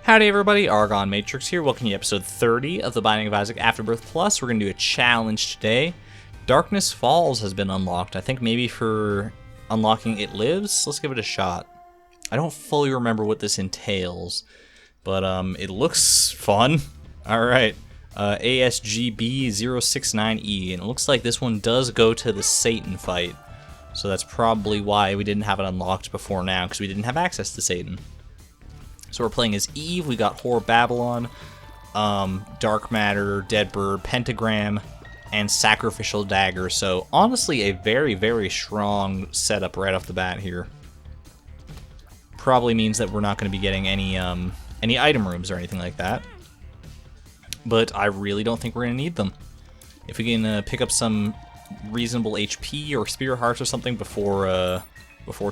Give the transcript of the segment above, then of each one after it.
Howdy everybody, ArgonMatrix here, welcome to episode 30 of the Binding of Isaac Afterbirth Plus. We're going to do a challenge today. Darkness Falls has been unlocked. I think maybe for unlocking It Lives? Let's give it a shot. I don't fully remember what this entails, but it looks fun. Alright, ASGB 069E, and it looks like this one does go to the Satan fight. So that's probably why we didn't have it unlocked before now, because we didn't have access to Satan. So we're playing as Eve, we got Whore Babylon, Dark Matter, Deadbird, Pentagram, and Sacrificial Dagger. So honestly, a very, very strong setup right off the bat here. Probably means that we're not going to be getting any item rooms or anything like that. But I really don't think we're going to need them. If we can pick up some reasonable HP or Spirit Hearts or something before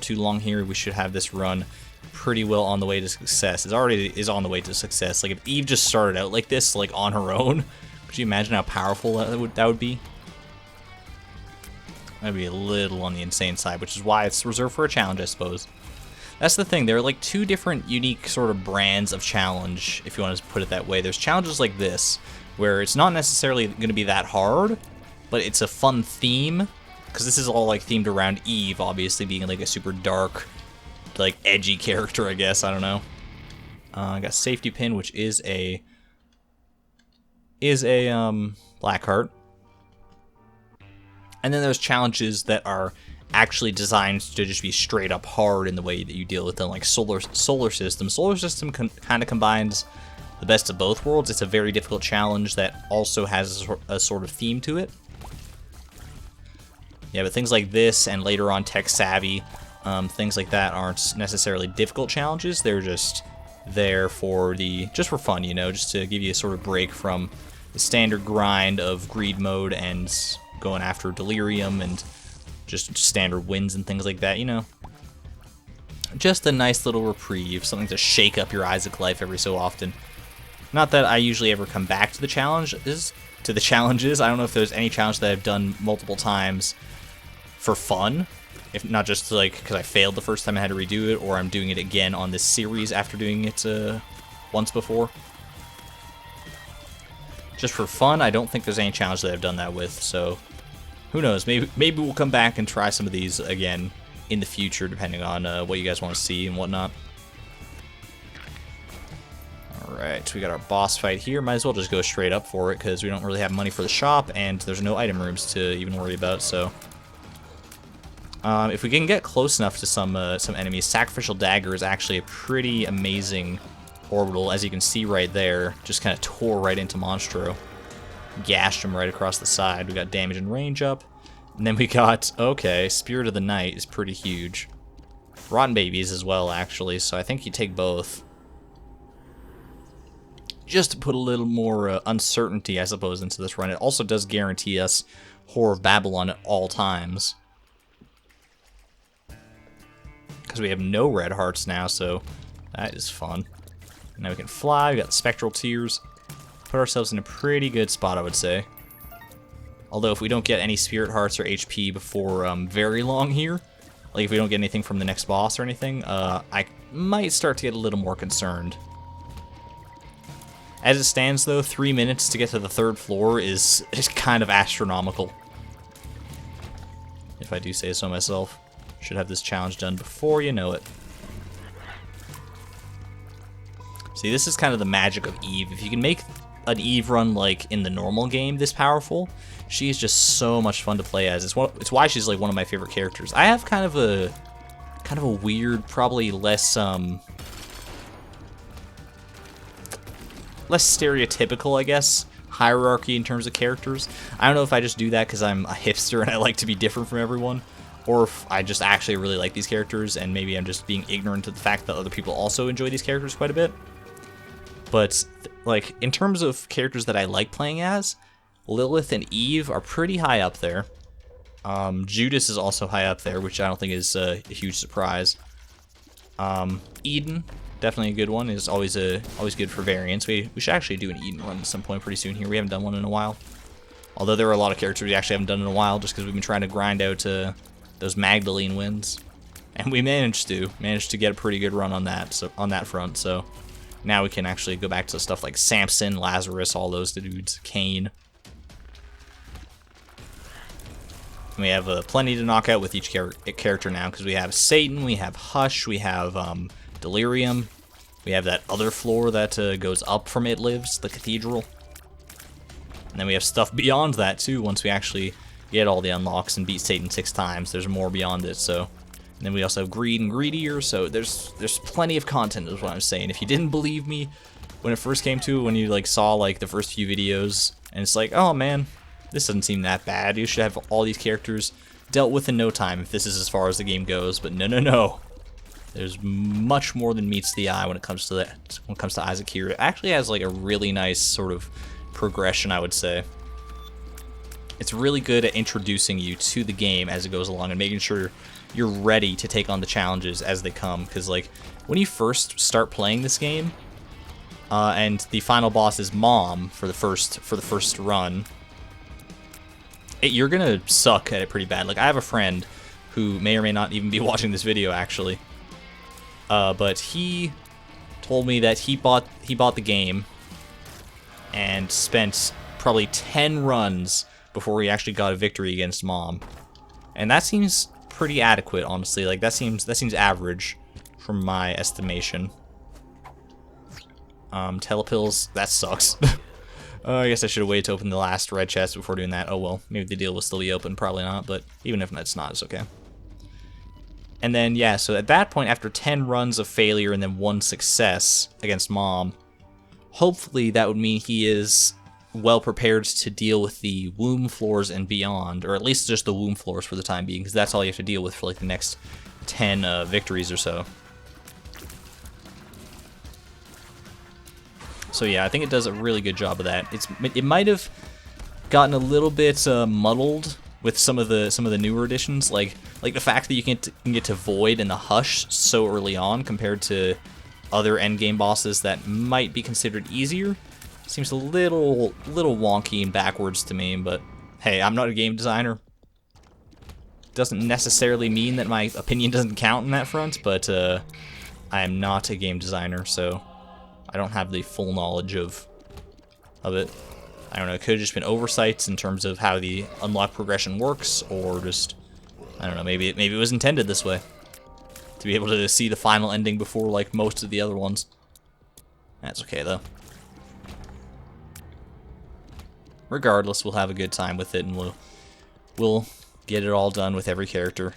too long here, we should have this run pretty well on the way to success. It already is on the way to success. Like if Eve just started out like this, like on her own, could you imagine how powerful that would be? That'd be a little on the insane side, which is why it's reserved for a challenge, I suppose. That's the thing. There are like two different unique sort of brands of challenge, if you want to put it that way. There's challenges like this, where it's not necessarily going to be that hard, but it's a fun theme, because this is all like themed around Eve, obviously being like a super dark, like edgy character, I guess. I don't know. I got Safety Pin, which is a Blackheart. And then there's challenges that are actually designed to just be straight up hard in the way that you deal with them, like Solar System. Solar System kind of combines the best of both worlds. It's a very difficult challenge that also has a sort of theme to it. Yeah, but things like this and later on Tech Savvy, things like that aren't necessarily difficult challenges. They're just there for for fun, you know, just to give you a sort of break from the standard grind of greed mode and going after delirium and just standard wins and things like that, you know. Just a nice little reprieve, something to shake up your Isaac life every so often. Not that I usually ever come back to the challenges. I don't know if there's any challenge that I've done multiple times for fun. If not just like because I failed the first time I had to redo it, or I'm doing it again on this series after doing it once before. Just for fun, I don't think there's any challenge that I've done that with, so who knows, maybe we'll come back and try some of these again in the future, depending on what you guys want to see and whatnot. Alright, so we got our boss fight here. Might as well just go straight up for it, because we don't really have money for the shop, and there's no item rooms to even worry about, so if we can get close enough to some enemies, Sacrificial Dagger is actually a pretty amazing orbital, as you can see right there. Just kind of tore right into Monstro. Gashed him right across the side. We got damage and range up. And then we got, okay, Spirit of the Night is pretty huge. Rotten Babies as well, actually, so I think you take both. Just to put a little more uncertainty, I suppose, into this run. It also does guarantee us Whore of Babylon at all times. Because we have no red hearts now, so that is fun. Now we can fly, we got Spectral Tears. Put ourselves in a pretty good spot, I would say. Although if we don't get any Spirit Hearts or HP before very long here, like if we don't get anything from the next boss or anything, I might start to get a little more concerned. As it stands though, 3 minutes to get to the 3rd floor is kind of astronomical. If I do say so myself. Should have this challenge done before you know it. See, this is kind of the magic of Eve. If you can make an Eve run like in the normal game this powerful, she is just so much fun to play as. It's why she's like one of my favorite characters. I have kind of a weird, probably less stereotypical, I guess, hierarchy in terms of characters. I don't know if I just do that because I'm a hipster and I like to be different from everyone, or if I just actually really like these characters and maybe I'm just being ignorant to the fact that other people also enjoy these characters quite a bit. But, like, in terms of characters that I like playing as, Lilith and Eve are pretty high up there. Judas is also high up there, which I don't think is a huge surprise. Eden, definitely a good one, is always good for variance. We should actually do an Eden run at some point pretty soon here. We haven't done one in a while. Although there are a lot of characters we actually haven't done in a while, just because we've been trying to grind out those Magdalene wins. And we managed to get a pretty good run on that front, so now we can actually go back to stuff like Samson, Lazarus, all those dudes, Cain. And we have plenty to knock out with each character now, because we have Satan, we have Hush, we have Delirium, we have that other floor that goes up from It Lives, the Cathedral. And then we have stuff beyond that too, once we actually get all the unlocks and beat Satan 6 times. There's more beyond it, so... And then we also have Greed and Greedier, so there's plenty of content is what I'm saying. If you didn't believe me when it first came to it, when you like saw like the first few videos, and it's like, oh man, this doesn't seem that bad. You should have all these characters dealt with in no time if this is as far as the game goes. But no, no, no. There's much more than meets the eye when it comes to that. When it comes to Isaac here, it actually has like a really nice sort of progression, I would say. It's really good at introducing you to the game as it goes along and making sure you're ready to take on the challenges as they come. Because like when you first start playing this game, and the final boss is Mom for the first run, you're gonna suck at it pretty bad. Like I have a friend who may or may not even be watching this video actually, but he told me that he bought the game and spent probably 10 runs before he actually got a victory against Mom, and that seems pretty adequate, honestly. Like that seems average from my estimation. Telepills, that sucks. I guess I should have waited to open the last red chest before doing that. Oh well, maybe the deal will still be open, probably not, but even if it's not, it's okay. And then, yeah, so at that point, after 10 runs of failure and then 1 success against Mom, hopefully that would mean he is well prepared to deal with the womb floors and beyond, or at least just the womb floors for the time being, because that's all you have to deal with for like the next 10 victories or so. So yeah, I think it does a really good job of that. It might have gotten a little bit muddled with some of the newer additions, like the fact that you can get to Void and the Hush so early on compared to other endgame bosses that might be considered easier. Seems a little wonky and backwards to me, but hey, I'm not a game designer. Doesn't necessarily mean that my opinion doesn't count in that front, but I am not a game designer, so I don't have the full knowledge of it. I don't know, it could have just been oversights in terms of how the unlock progression works, or just, I don't know, maybe it was intended this way, to be able to see the final ending before like most of the other ones. That's okay though. Regardless, we'll have a good time with it, and we'll get it all done with every character.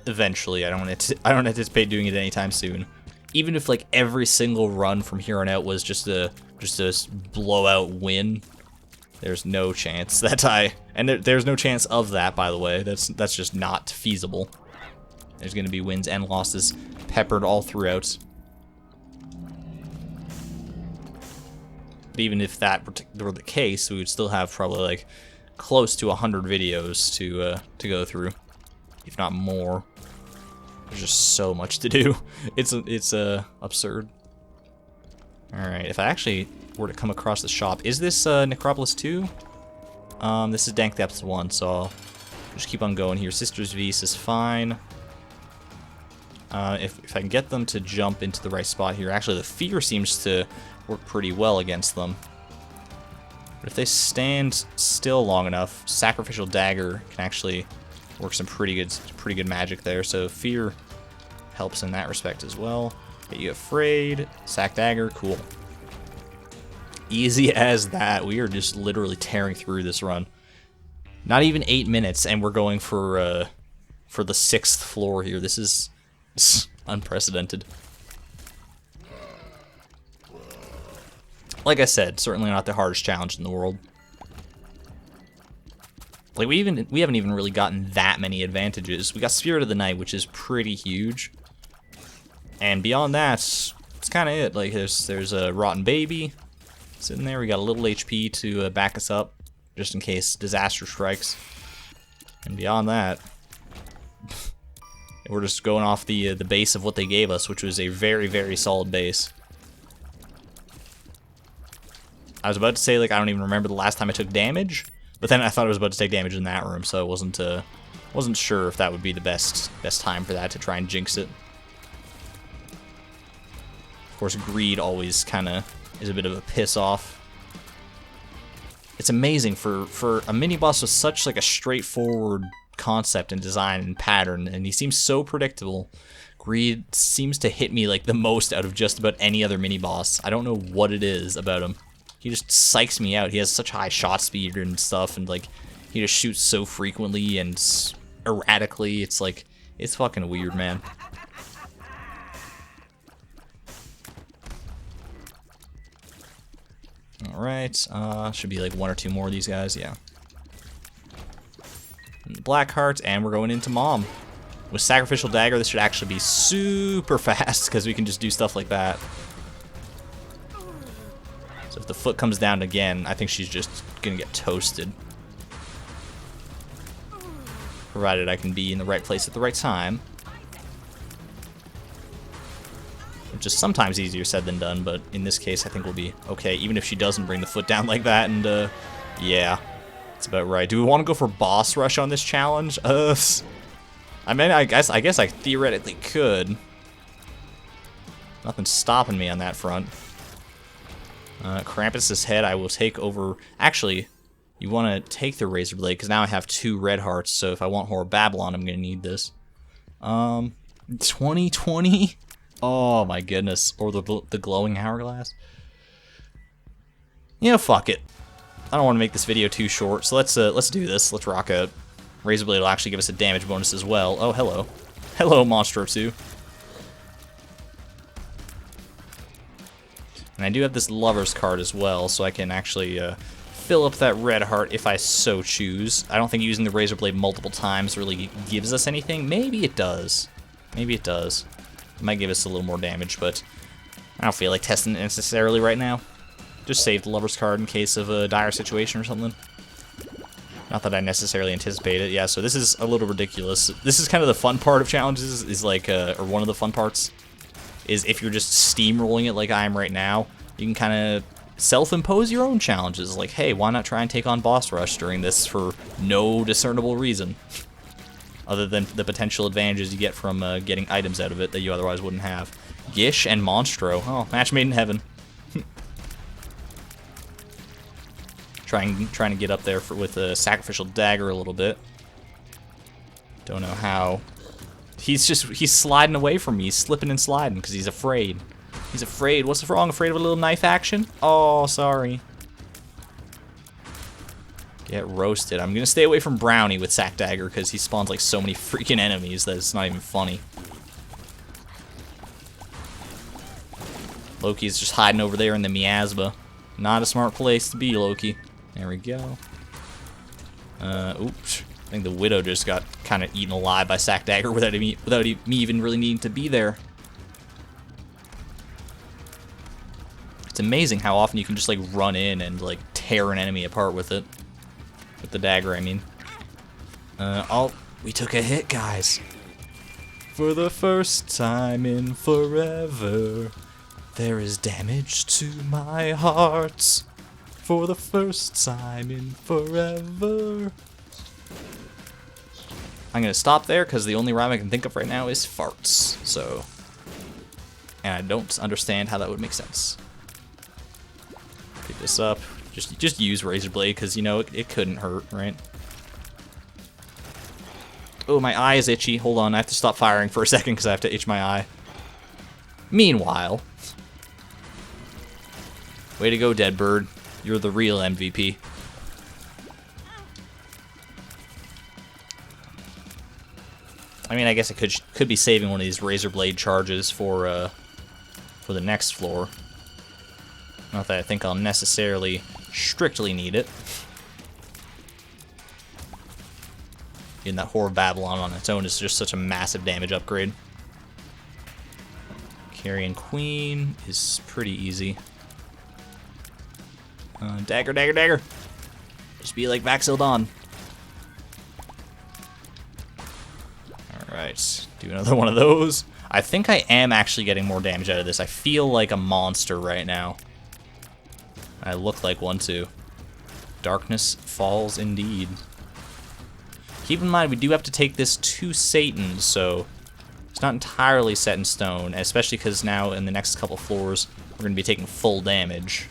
Eventually, I don't anticipate doing it anytime soon. Even if like every single run from here on out was just a blowout win, there's no chance that there's no chance of that, by the way. That's just not feasible. There's going to be wins and losses peppered all throughout. But even if that were the case, we would still have probably like close to 100 videos to go through, if not more. There's just so much to do. It's absurd. Alright, if I actually were to come across the shop, is this Necropolis 2? This is Dank Depths 1, so I'll just keep on going here. Sisters Vs is fine. If I can get them to jump into the right spot here. Actually, the fear seems to work pretty well against them. But if they stand still long enough, Sacrificial Dagger can actually work some pretty good magic there. So fear helps in that respect as well. Get you afraid. Sack Dagger, cool. Easy as that. We are just literally tearing through this run. Not even 8 minutes, and we're going for the 6th floor here. This is unprecedented. Like I said, certainly not the hardest challenge in the world. Like we haven't even really gotten that many advantages. We got Spirit of the Night, which is pretty huge, and beyond that, it's kind of it. Like there's a Rotten Baby sitting there. We got a little HP to back us up, just in case disaster strikes. And beyond that, we're just going off the base of what they gave us, which was a very, very solid base. I was about to say, like, I don't even remember the last time I took damage, but then I thought I was about to take damage in that room, so I wasn't sure if that would be the best time for that, to try and jinx it. course, greed always kind of is a bit of a piss off. It's amazing for a mini boss with such like a straightforward concept and design and pattern, and he seems so predictable. Greed seems to hit me like the most out of just about any other mini boss. I don't know what it is about him. He just psychs me out. He has such high shot speed and stuff, and like he just shoots so frequently and erratically. It's like, it's fucking weird, man. Alright, should be like 1 or 2 more of these guys, yeah. Black heart, and we're going into Mom. With Sacrificial Dagger, this should actually be super fast, because we can just do stuff like that. So if the foot comes down again, I think she's just gonna get toasted. Provided I can be in the right place at the right time. Which is sometimes easier said than done, but in this case I think we'll be okay, even if she doesn't bring the foot down like that, and yeah, that's about right. Do we want to go for boss rush on this challenge? I mean, I guess I theoretically could. Nothing's stopping me on that front. Krampus's head I will take over. Actually, you want to take the Razor Blade, because now I have 2 red hearts, so if I want Whore of Babylon, I'm going to need this. 2020? Oh my goodness. Or the glowing hourglass. Yeah, fuck it. I don't want to make this video too short, so let's do this. Let's rock out. Razor Blade will actually give us a damage bonus as well. Oh, hello. Hello, Monstro 2. And I do have this Lover's card as well, so I can actually fill up that red heart if I so choose. I don't think using the Razor Blade multiple times really gives us anything. Maybe it does. Maybe it does. It might give us a little more damage, but I don't feel like testing it necessarily right now. Just save the Lover's card in case of a dire situation or something. Not that I necessarily anticipate it. Yeah, so this is a little ridiculous. This is kind of the fun part of challenges, is like, or one of the fun parts, is if you're just steamrolling it like I am right now, you can kind of self-impose your own challenges. Like, hey, why not try and take on Boss Rush during this for no discernible reason? Other than the potential advantages you get from getting items out of it that you otherwise wouldn't have. Gish and Monstro. Oh, match made in heaven. Trying to get up there with a Sacrificial Dagger a little bit. Don't know how. He's sliding away from me. He's slipping and sliding because he's afraid. He's afraid. What's wrong? Afraid of a little knife action? Oh, sorry. Get roasted. I'm gonna stay away from Brownie with Sack Dagger because he spawns like so many freaking enemies that it's not even funny. Loki's just hiding over there in the miasma. Not a smart place to be, Loki. There we go. Oops. I think the Widow just got kind of eaten alive by Sack Dagger without me even really needing to be there. It's amazing how often you can just like run in and like tear an enemy apart with it. With the dagger, I mean. Oh, we took a hit, guys. For the first time in forever, there is damage to my heart. For the first time in forever. I'm gonna stop there because the only rhyme I can think of right now is farts. So, and I don't understand how that would make sense. Pick this up. Just use Razor Blade because you know it couldn't hurt, right? Oh, my eye is itchy. Hold on, I have to stop firing for a second because I have to itch my eye. Meanwhile, way to go, Deadbird. You're the real MVP. I mean, I guess I could be saving one of these Razor Blade charges for the next floor. Not that I think I'll necessarily strictly need it. Getting that Whore of Babylon on its own is just such a massive damage upgrade. Carrying Queen is pretty easy. Dagger, dagger, dagger. Just be like Vax'ildan. Alright, do another one of those. I think I am actually getting more damage out of this. I feel like a monster right now. I look like one too. Darkness falls indeed. Keep in mind, we do have to take this to Satan, so It's not entirely set in stone, especially because now in the next couple floors, we're going to be taking full damage.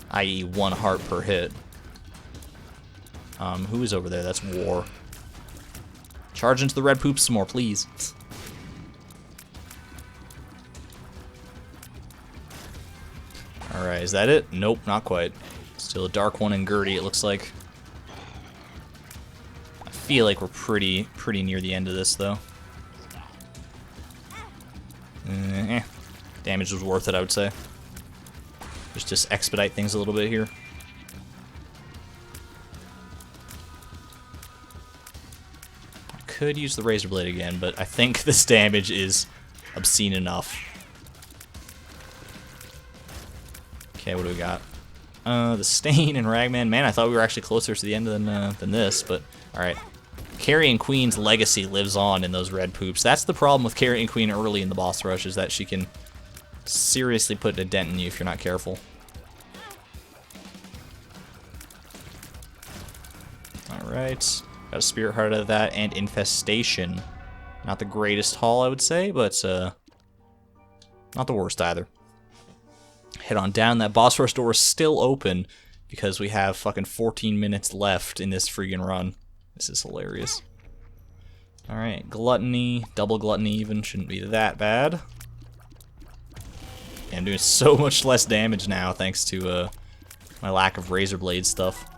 I.e. 1 heart per hit. Who is over there? That's War. Charge into the red poops some more, please. Alright, is that it? Nope, not quite. Still a dark one and Gertie, it looks like. I feel like we're pretty near the end of this, though. Damage was worth it, I would say. Just expedite things a little bit here. I could use the razor blade again, but I think this damage is obscene enough. Okay, what do we got? The Stain and Ragman. Man, I thought we were actually closer to the end than this, but alright. Carrion Queen's legacy lives on in those red poops. That's the problem with Carrion Queen early in the boss rush, is that she can seriously put a dent in you if you're not careful. Alright. Got a Spirit Heart out of that, and Infestation. Not the greatest haul, I would say, but not the worst either. Head on down. That boss rush door is still open because we have fucking 14 minutes left in this friggin' run. This is hilarious. Alright, Gluttony, double Gluttony even, shouldn't be that bad. Yeah, I'm doing so much less damage now thanks to my lack of razor blade stuff.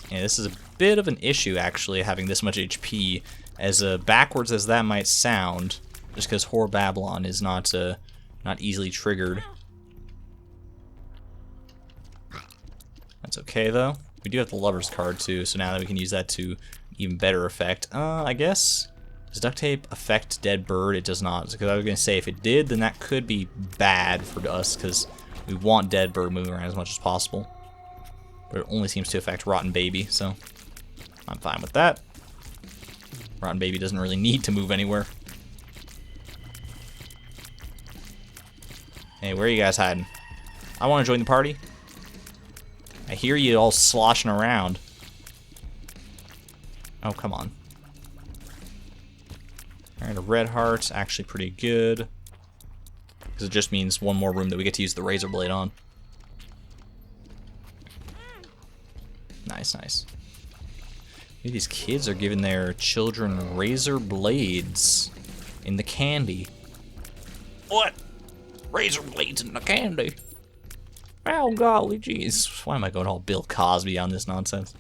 Yeah, this is a bit of an issue actually, having this much HP, as backwards as that might sound, just because Whore Babylon is not easily triggered. That's okay though. We do have the Lover's card too, so now that we can use that to even better effect. I guess, does duct tape affect Dead Bird? It does not, because I was going to say if it did, then that could be bad for us, because we want Dead Bird moving around as much as possible. But it only seems to affect Rotten Baby, so I'm fine with that. Rotten Baby doesn't really need to move anywhere. Hey, where are you guys hiding? I want to join the party. I hear you all sloshing around. Oh, come on. Alright, a red heart's actually pretty good. Because it just means one more room that we get to use the razor blade on. Nice, nice. Maybe these kids are giving their children razor blades in the candy. What? Razor blades in the candy? Oh, golly jeez. Why am I going all Bill Cosby on this nonsense?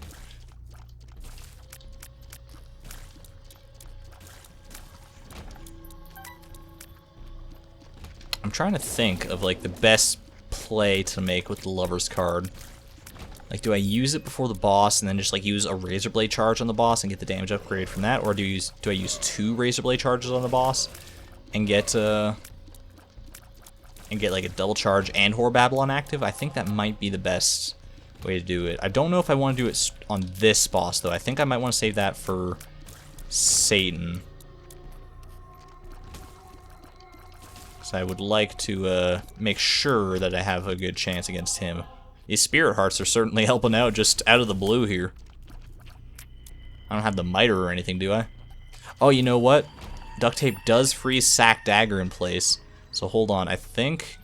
I'm trying to think of, like, the best play to make with the Lover's card. Like, do I use it before the boss and then just, like, use a Razor Blade charge on the boss and get the damage upgrade from that? Or do I use 2 Razor Blade charges on the boss and get like a double charge and Whore Babylon active? I think that might be the best way to do it. I don't know if I want to do it on this boss, though. I think I might want to save that for Satan. So I would like to make sure that I have a good chance against him. These Spirit Hearts are certainly helping out just out of the blue here. I don't have the Miter or anything, do I? Oh, you know what? Duct tape does freeze Sack Dagger in place. So hold on, I think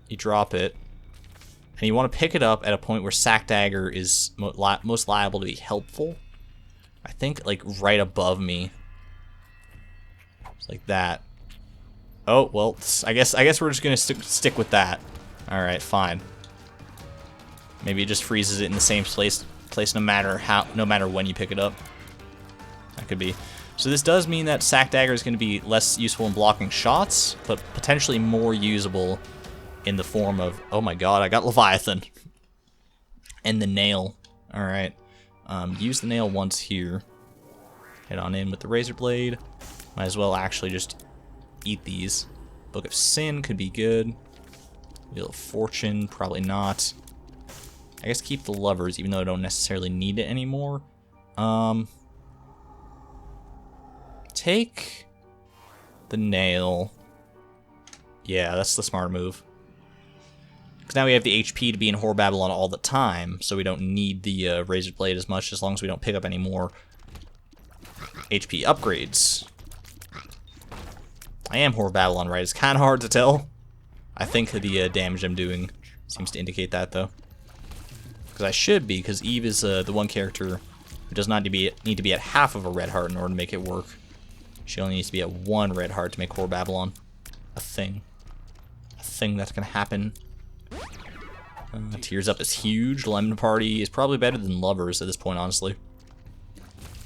you drop it, and you want to pick it up at a point where Sack Dagger is most liable to be helpful. I think like right above me. It's like that. Oh, well, I guess we're just gonna stick with that. All right, fine. Maybe it just freezes it in the same place no matter when you pick it up. That could be. So this does mean that Sack Dagger is going to be less useful in blocking shots, but potentially more usable in the form of, oh my god, I got Leviathan. And the nail. Alright. Use the nail once here. Head on in with the razor blade. Might as well actually just eat these. Book of Sin could be good. Wheel of Fortune, probably not. I guess keep the Lovers, even though I don't necessarily need it anymore. Take the nail. Yeah, that's the smart move. Because now we have the HP to be in Whore Babylon all the time, so we don't need the Razor Blade as much, as long as we don't pick up any more HP upgrades. I am Whore Babylon, right? It's kind of hard to tell. I think the damage I'm doing seems to indicate that, though. Because I should be, because Eve is the one character who does not need to be at half of a red heart in order to make it work. She only needs to be at 1 red heart to make Whore Babylon a thing. A thing that's going to happen. Tears Up is huge. Lemon Party is probably better than Lovers at this point, honestly.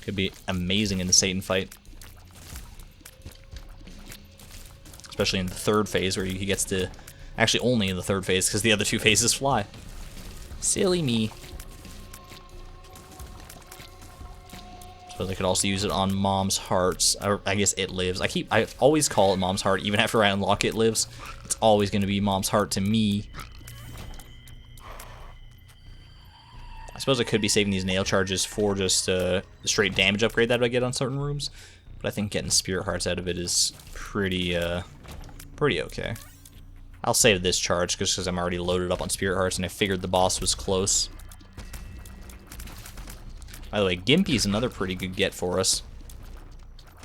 Could be amazing in the Satan fight. Especially in the 3rd phase, where he gets to... Actually, only in the 3rd phase, because the other 2 phases fly. Silly me. So they could also use it on Mom's Hearts. Or I guess It Lives. I always call it Mom's Heart, even after I unlock It Lives. It's always going to be Mom's Heart to me. I suppose I could be saving these nail charges for just the straight damage upgrade that I get on certain rooms. But I think getting Spirit Hearts out of it is pretty okay. I'll save this charge just because I'm already loaded up on Spirit Hearts and I figured the boss was close. By the way, Gimpy is another pretty good get for us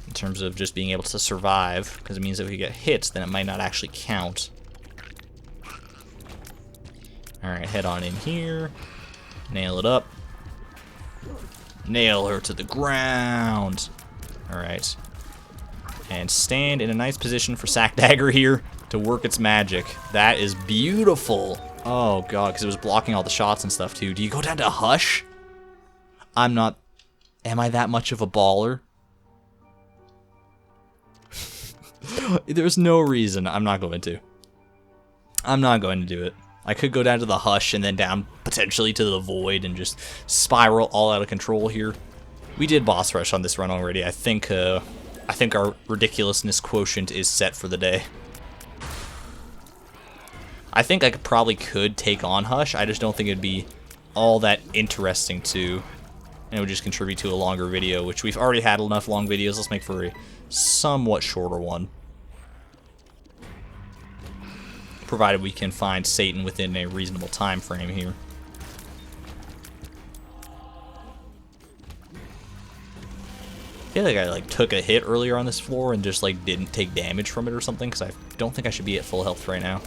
in terms of just being able to survive, because it means that if we get hit, then it might not actually count. Alright, head on in here. Nail it up. Nail her to the ground. Alright. And stand in a nice position for Sack Dagger here to work its magic. That is beautiful. Oh god, because it was blocking all the shots and stuff too. Do you go down to Hush? I'm not... Am I that much of a baller? There's no reason I'm not going to. I'm not going to do it. I could go down to the Hush and then down potentially to the Void and just spiral all out of control here. We did boss rush on this run already. I think our ridiculousness quotient is set for the day. I think I probably could take on Hush. I just don't think it'd be all that interesting to... And it would just contribute to a longer video, which we've already had enough long videos. Let's make for a somewhat shorter one. Provided we can find Satan within a reasonable time frame here. I feel like I took a hit earlier on this floor and just didn't take damage from it or something, because I don't think I should be at full health right now.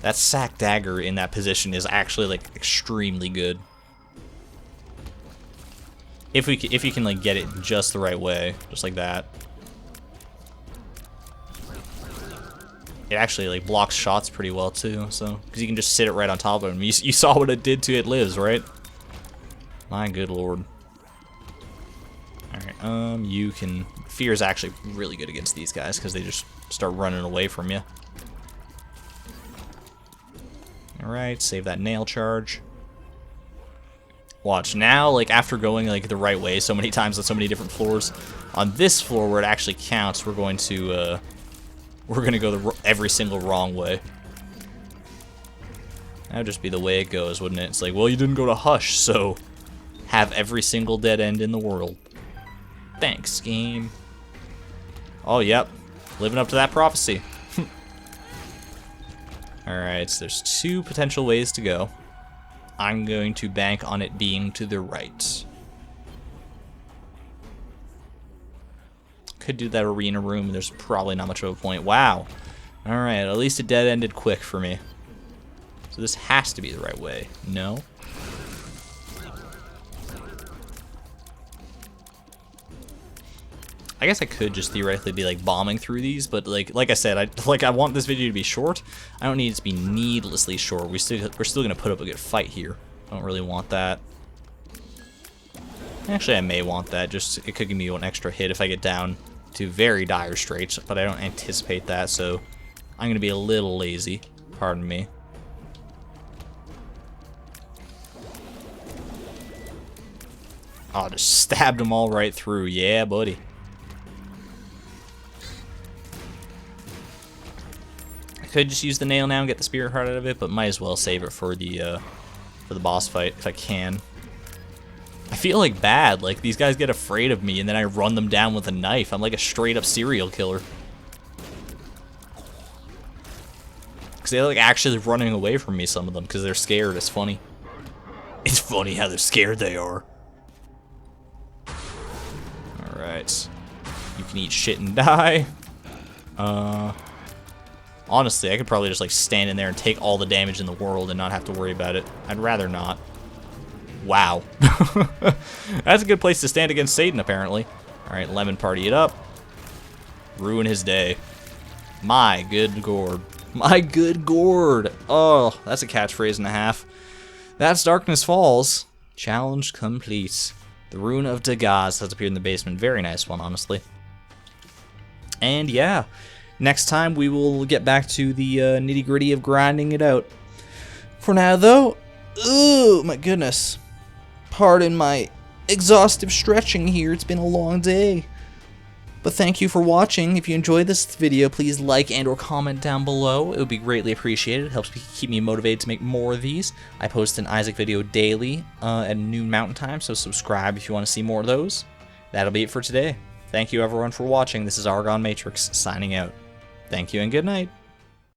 That Sack Dagger in that position is actually extremely good. If you can get it just the right way, just like that. It actually blocks shots pretty well too, so because you can just sit it right on top of him. You saw what it did to It Lives, right? My good lord. All right, you can. Fear is actually really good against these guys because they just start running away from you. All right, save that nail charge. Watch now, after going the right way so many times on so many different floors, on this floor where it actually counts, we're going to go every single wrong way. That would just be the way it goes, wouldn't it? It's well, you didn't go to Hush, so have every single dead end in the world. Thanks, game. Oh, yep. Living up to that prophecy. Alright, so there's 2 potential ways to go. I'm going to bank on it being to the right. Could do that arena room. There's probably not much of a point. Wow. Alright, at least it dead-ended quick for me. So this has to be the right way. No? I guess I could just theoretically be bombing through these, but like I said, I want this video to be short. I don't need it to be needlessly short. We're still gonna put up a good fight here. I don't really want that. Actually, I may want that. Just it could give me one extra hit if I get down to very dire straits, but I don't anticipate that, so I'm gonna be a little lazy. Pardon me. Oh, just stabbed them all right through. Yeah, buddy. Could just use the nail now and get the Spirit Heart out of it, but might as well save it for the boss fight if I can. I feel bad. These guys get afraid of me and then I run them down with a knife. I'm a straight up serial killer. because they're like actually running away from me, some of them, because they're scared. It's funny. It's funny how they're scared they are. Alright. You can eat shit and die. Honestly, I could probably just like stand in there and take all the damage in the world and not have to worry about it. I'd rather not. Wow. That's a good place to stand against Satan, apparently. Alright, Lemon party it up. Ruin his day. My good gourd. My good gourd. Oh, that's a catchphrase and a half. That's Darkness Falls. Challenge complete. The Rune of Dagaz has appeared in the basement. Very nice one, honestly. And yeah, next time we will get back to the nitty-gritty of grinding it out. For now, though, oh my goodness. Pardon my exhaustive stretching here. It's been a long day. But thank you for watching. If you enjoyed this video, please like and or comment down below. It would be greatly appreciated. It helps keep me motivated to make more of these. I post an Isaac video daily at noon Mountain Time, so subscribe if you want to see more of those. That'll be it for today. Thank you everyone for watching. This is ArgonMatrix signing out. Thank you and good night.